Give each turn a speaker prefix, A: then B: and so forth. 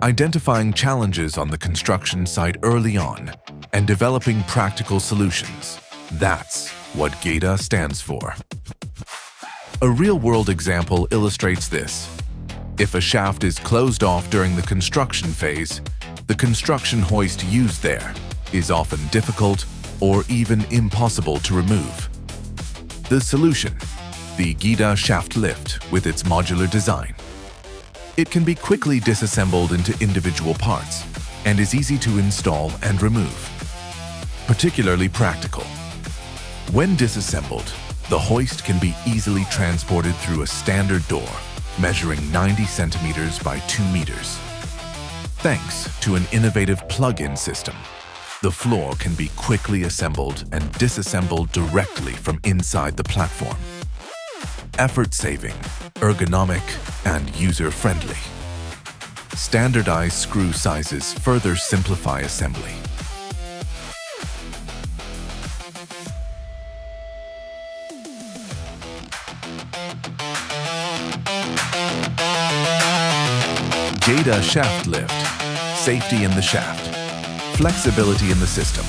A: identifying challenges on the construction site early on, and developing practical solutions. That's what GEDA stands for. A real-world example illustrates this. If a shaft is closed off during the construction phase, the construction hoist used there is often difficult or even impossible to remove. The solution: the GEDA shaft lift with its modular design. It can be quickly disassembled into individual parts and is easy to install and remove. Particularly practical. When disassembled, the hoist can be easily transported through a standard door measuring 90 centimeters by 2 meters. Thanks to an innovative plug-in system, the floor can be quickly assembled and disassembled directly from inside the platform. Effort-saving, ergonomic, and user-friendly. Standardized screw sizes further simplify assembly. GEDA Shaft Lift. Safety in the shaft. Flexibility in the system.